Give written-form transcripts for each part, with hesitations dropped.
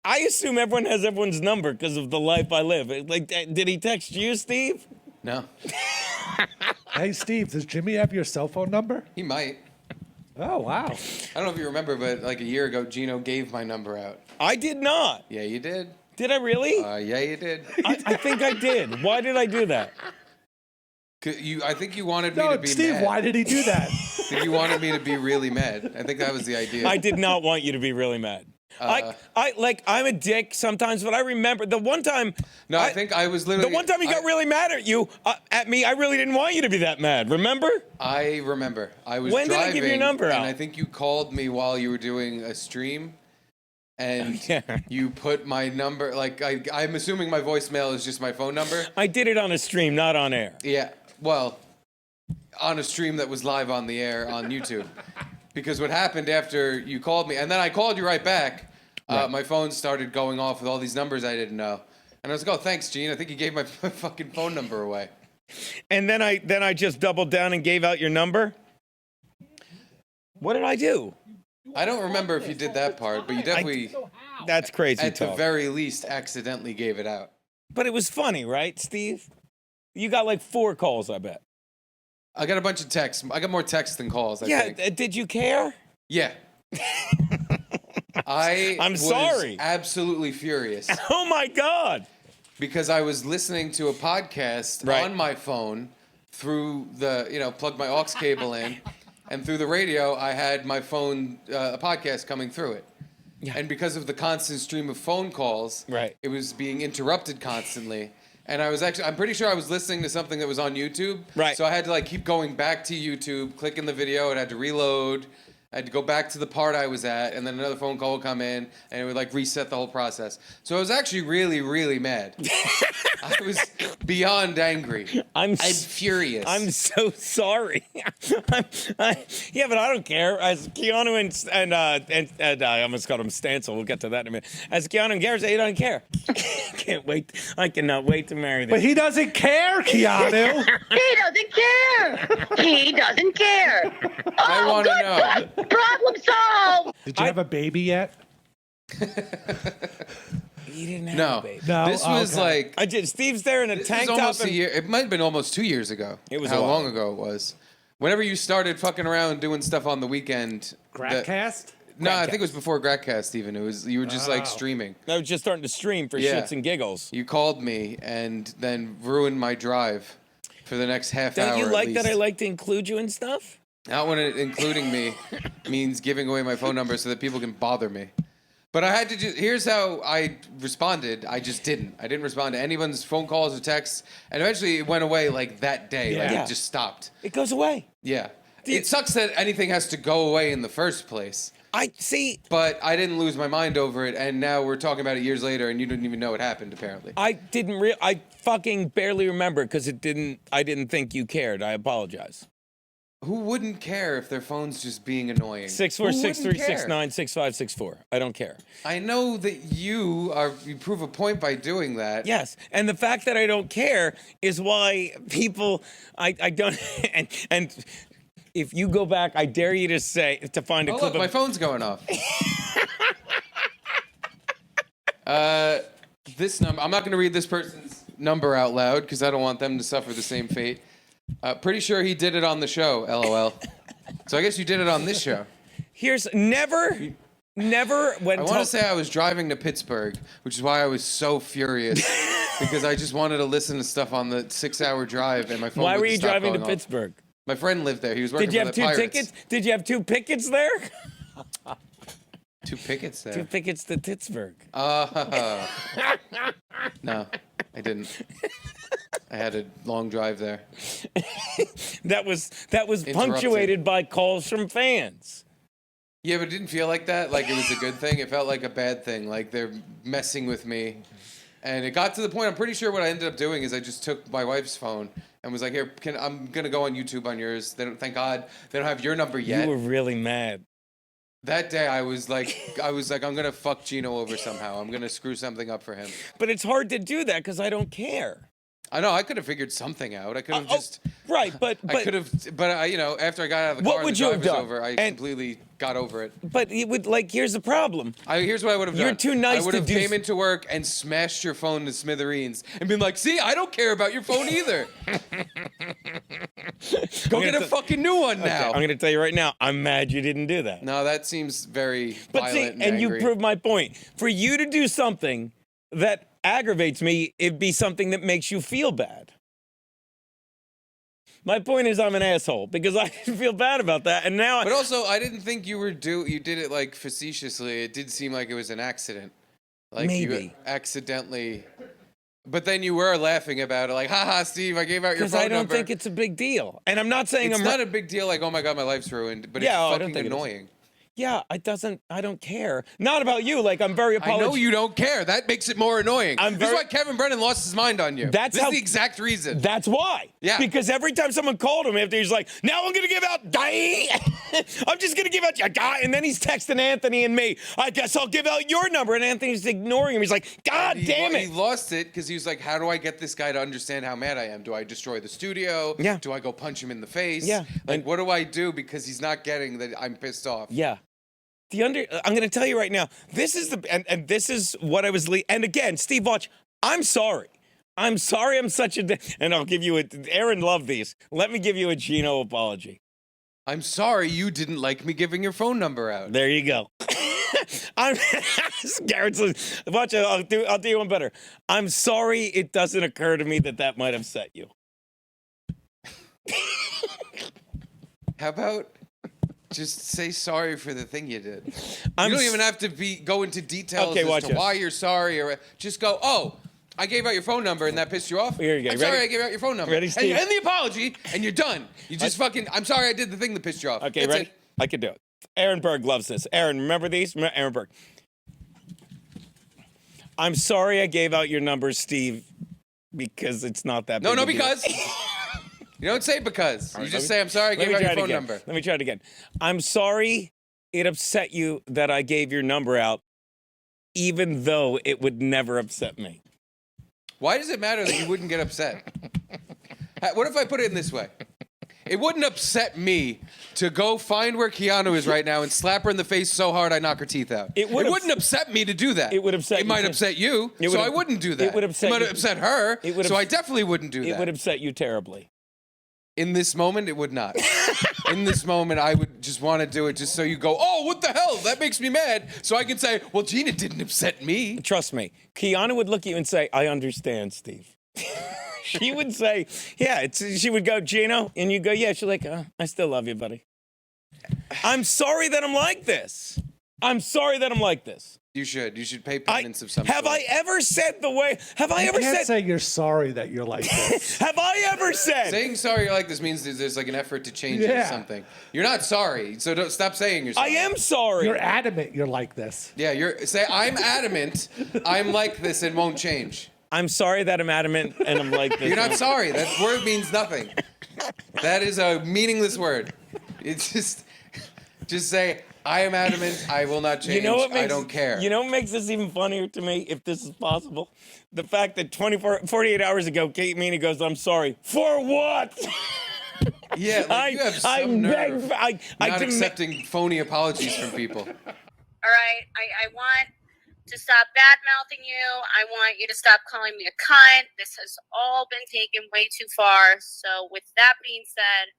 I assume everyone has everyone's number because of the life I live. Like, did he text you, Steve? No. Hey, Steve, does Jimmy have your cell phone number? He might. Oh, wow. I don't know if you remember, but like a year ago, Geno gave my number out. I did not. Yeah, you did. Did I really? Yeah, you did. I think I did. Why did I do that? I think you wanted me to be Steve, mad. why did he do that? I think you wanted me to be really mad. I think that was the idea. I did not want you to be really mad. I'm a dick sometimes, but I remember the one time. No, I think I was literally. The one time he got really mad at me, I really didn't want you to be that mad. Remember? I remember. I was When did driving, I give your number out? And I think you called me while you were doing a stream. And you put my number, like, I'm assuming my voicemail is just my phone number. I did it on a stream, not on air. Yeah, well, on a stream that was live on the air on YouTube. Because what happened after you called me, and then I called you right back, my phone started going off with all these numbers I didn't know. And I was like, oh, thanks, Gene. I think you gave my fucking phone number away. And then I just doubled down and gave out your number? What did I do? I don't remember if you did that part, but you definitely, That's crazy at the talk. very least, accidentally gave it out. But it was funny, right, Steve? You got like 4 calls, I bet. I got a bunch of texts. I got more texts than calls, I think. Yeah, did you care? Yeah. I'm was sorry. Absolutely furious Oh, my God. because I was listening to a podcast Right. on my phone through the, plugged my aux cable in, and through the radio, I had my phone, a podcast coming through it. Yeah. And because of the constant stream of phone calls, Right. it was being interrupted constantly. And I'm pretty sure I was listening to something that was on YouTube. Right. So I had to keep going back to YouTube, clicking the video, and I had to reload. I had to go back to the part I was at, and then another phone call would come in, and it would reset the whole process. So I was actually really, really mad. I was beyond angry. I'm furious. I'm so sorry. Yeah, but I don't care. As Keanu and I almost called him Stancil. We'll get to that in a minute. As Keanu and Garrett say, he doesn't care. Can't wait. I cannot wait to marry them. But he doesn't care, Keanu. He doesn't care. He doesn't care. I Oh, want to good. know. Problem solved. Did you have a baby yet? He didn't have No. a baby. No. This was okay. I did. Steve's there in a This tank was top. almost a year. It might have been almost 2 years ago. It was how a while. long ago it was. Whenever you started fucking around doing stuff on the weekend. Gradcast? No, I think it was before Gradcast even. You were just Oh. streaming. I was just starting to stream for Yeah. shits and giggles. You called me and then ruined my drive for the next half hour. Don't you at like that I least. like to include you in stuff? Not when including me means giving away my phone number so that people can bother me. But I had to here's how I responded. I just didn't. I didn't respond to anyone's phone calls or texts. And eventually it went away that day. Yeah. It just stopped. It goes away. Yeah. It sucks that anything has to go away in the first place. I see. But I didn't lose my mind over it, and now we're talking about it years later, and you didn't even know it happened, apparently. I fucking barely remember because I didn't think you cared. I apologize. Who wouldn't care if their phone's just being annoying? 646-369-6564. I don't care. I know that you prove a point by doing that. Yes, and the fact that I don't care is why people I don't and if you go back, I dare you to find a Oh, clip look, my of phone's going off. This number, I'm not going to read this person's number out loud because I don't want them to suffer the same fate. Pretty sure he did it on the show, LOL. So I guess you did it on this show. Here's never when I want to say I was driving to Pittsburgh, which is why I was so furious because I just wanted to listen to stuff on the 6-hour drive and my phone why were wouldn't you stop driving to going off. Pittsburgh? My friend lived there. He was working Did you for have the 2 Pirates. tickets? Did you have 2 pickets there? 2 pickets there. 2 pickets to Pittsburgh. No, I didn't. I had a long drive there. That was punctuated by calls from fans. Yeah, but it didn't feel like that. Like it was a good thing. It felt like a bad thing. Like they're messing with me. And it got to the point, I'm pretty sure what I ended up doing is I just took my wife's phone and was like, here, I'm going to go on YouTube on yours. Thank God they don't have your number yet. You were really mad. That day I was like, I'm going to fuck Geno over somehow. I'm going to screw something up for him. But it's hard to do that because I don't care. I know I could have figured something out. I could have just. Right, but I could have, but you know, after I got out of the What car and would the you drive have was done? over, I And- completely got over it. but it would like here's the problem. Here's what I would have done. You're too nice I would to have do came into work and smashed your phone to smithereens and been like, "See, I don't care about your phone either. Go get a fucking new one now." I'm going to tell you right now, I'm mad you didn't do that. No, that seems very But see, violent and you angry. proved my point. For you to do something that aggravates me, it'd be something that makes you feel bad. My point is I'm an asshole because I feel bad about that. And now But also, I didn't think you did it like facetiously. It did seem like it was an accident. Like you Maybe. accidentally. But then you were laughing about it, like, haha, Steve, I gave out your because phone I don't number. think it's a big deal. And I'm not saying It's I'm not a big deal, like, oh my God, my life's ruined, but Yeah, I it's don't fucking think it is. annoying. Yeah, I don't care. Not about you. Like, I'm very I apologetic. know you don't care. That makes it more annoying. I'm This is very- why Kevin Brennan lost his mind on you. That's this how- is the exact reason. That's why. Yeah. Because every time someone called him after, he's like, now I'm going to give out Guy. I'm just going to give out your guy. And then he's texting Anthony and me. I guess I'll give out your number. And Anthony's ignoring him. He's like, God damn He it. lost it because he was like, how do I get this guy to understand how mad I am? Do I destroy the studio? Yeah. Do I go punch him in the face? Yeah. Like, And- what do I do because he's not getting that I'm pissed off? Yeah. I'm going to tell you right now, this is and this is what I was, and again, Steve, watch, I'm sorry. I'm sorry I'm such a, and I'll give you Aaron loved these. Let me give you a Geno apology. I'm sorry you didn't like me giving your phone number out. There you go. Garrett's, watch, I'll do you one better. I'm sorry it doesn't occur to me that might upset you. How about just say sorry for the thing you did? I'm You don't s- even have to go into details Okay, watch as to this. why you're sorry, or just go, oh, I gave out your phone number and that pissed you off? Here you go. I'm Ready? sorry I gave out your phone number. Ready, and Steve? you end the apology, and you're done. You just I'm sorry I did the thing that pissed you off. Okay, That's ready? it. I can do it. Aaron Berg loves this. Aaron, remember these? Aaron Berg. I'm sorry I gave out your number, Steve, because it's not that No, big no, a deal. because. You don't say because. You right, just let me- say, I'm sorry I Let gave me out try your it phone again. number. Let me try it again. I'm sorry it upset you that I gave your number out, even though it would never upset me. Why does it matter that you wouldn't get upset? What if I put it in this way? It wouldn't upset me to go find where Keanu is right now and slap her in the face so hard I knock her teeth out. It would wouldn't upset me to do that. It would upset It you might too. upset you, It so would- I wouldn't do that. it would upset It might you- upset her, it would so I ups- definitely wouldn't do It that. would upset you terribly. In this moment, it would not. In this moment, I would just want to do it just so you go, oh, what the hell? That makes me mad. So I can say, well, Gina didn't upset me. Trust me, Keanu would look at you and say, I understand, Steve. She would say, yeah, she would go, Geno, and you go, yeah. She's like, I still love you, buddy. I'm sorry that I'm like this. I'm sorry that I'm like this. You should pay penance of some Have sort. I ever said the way, have I You ever can't said, say you're sorry that you're like this. have I ever said, Saying sorry you're like this means there's like an effort to change it or Yeah. something. You're not sorry, so don't stop saying you're I sorry. am sorry. You're adamant you're like this. Yeah, say I'm adamant. I'm like this and won't change. I'm sorry that I'm adamant and I'm like this. You're not sorry. That word means nothing. That is a meaningless word. It's just say I am adamant. I will not change. You know what makes, I don't care. You know what makes this even funnier to me, if this is possible? The fact that 48 hours ago, Kate Meany goes, I'm sorry. For what? Yeah, like you have some nerve I not demand- accepting phony apologies from people. All right, I want to stop bad mouthing you. I want you to stop calling me a cunt. This has all been taken way too far. So, with that being said,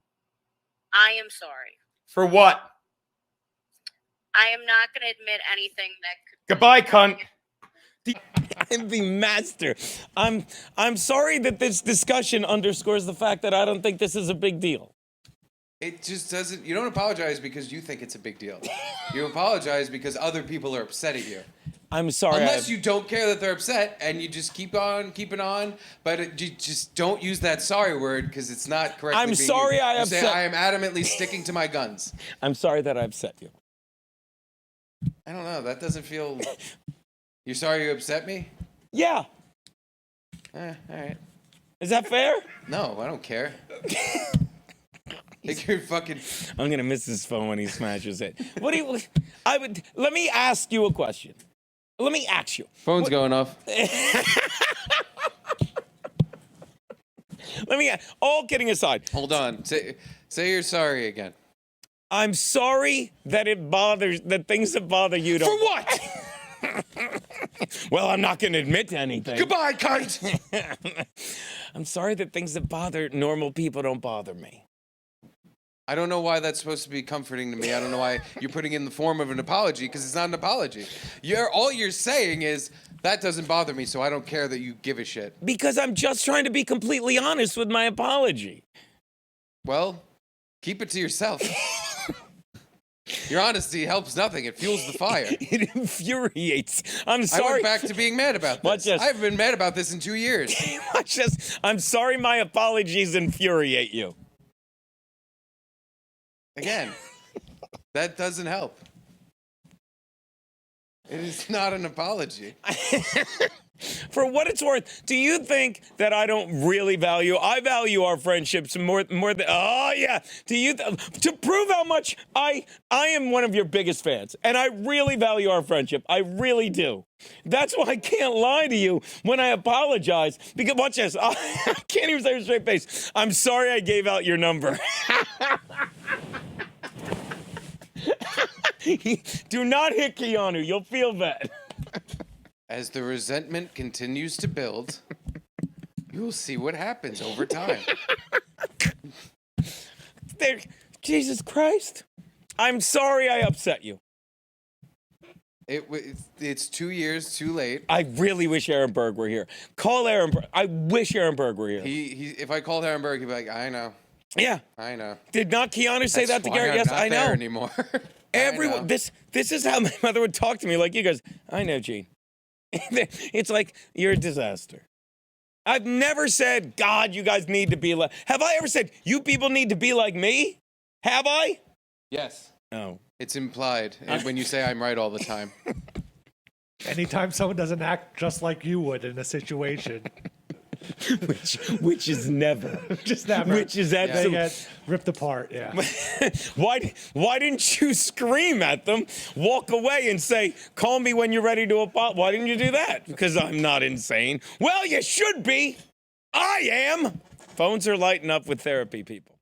I am sorry. For what? I am not going to admit anything that could. Goodbye, cunt. I'm the master. I'm sorry that this discussion underscores the fact that I don't think this is a big deal. It just doesn't. You don't apologize because you think it's a big deal. You apologize because other people are upset at you. I'm sorry. Unless you don't care that they're upset and you just keep on keeping on, but you just don't use that sorry word because it's not correctly I'm being sorry used. I You say, upset- I am adamantly sticking to my guns. I'm sorry that I upset you. I don't know. That doesn't feel. You're sorry you upset me? Yeah. All right. Is that fair? No, I don't care. Think you're fucking. I'm gonna miss his phone when he smashes it. What do you? Let me ask you a question. Let me ask you. Phone's going off. Let me. All kidding aside, Hold on. Say you're sorry again. I'm sorry that things that bother you don't. For what? Well, I'm not going to admit to anything. Goodbye, kite. I'm sorry that things that bother normal people don't bother me. I don't know why that's supposed to be comforting to me. I don't know why you're putting it in the form of an apology, because it's not an apology. All you're saying is that doesn't bother me, so I don't care that you give a shit. Because I'm just trying to be completely honest with my apology. Well, keep it to yourself. Your honesty helps nothing. It fuels the fire. It infuriates. I'm I sorry. went back to being mad about Watch this. this. I haven't been mad about this in 2 years. Watch this. I'm sorry my apologies infuriate you. Again, that doesn't help. It is not an apology. For what it's worth, do you think that I don't really value? I value our friendships more than. Oh yeah. Do you to prove how much I am one of your biggest fans, and I really value our friendship. I really do. That's why I can't lie to you when I apologize. Because watch this. I can't even say with a straight face. I'm sorry I gave out your number. Do not hit Keanu. You'll feel bad. As the resentment continues to build, you will see what happens over time. Jesus Christ. I'm sorry I upset you. It's 2 years too late. I really wish Aaron Berg were here. Call Aaron Berg. I wish Aaron Berg were here. If I called Aaron Berg, he'd be like, I know. Yeah. I know. Did not Keanu say That's that to why Garrett? I'm Yes, not I know. there anymore. Everyone. This is how my mother would talk to me. Like you guys. I know, Gene. It's like you're a disaster. I've never said, God, you guys need to be like. Have I ever said you people need to be like me? Have I? Yes. No. It's implied when you say I'm right all the time. Anytime someone doesn't act just like you would in a situation, which is never. just never. Which is They absolutely. get ripped apart. Yeah. Why didn't you scream at them, walk away, and say, "Call me when you're ready to apologize"? Why didn't you do that? Because I'm not insane. Well, you should be. I am. Phones are lighting up with therapy people.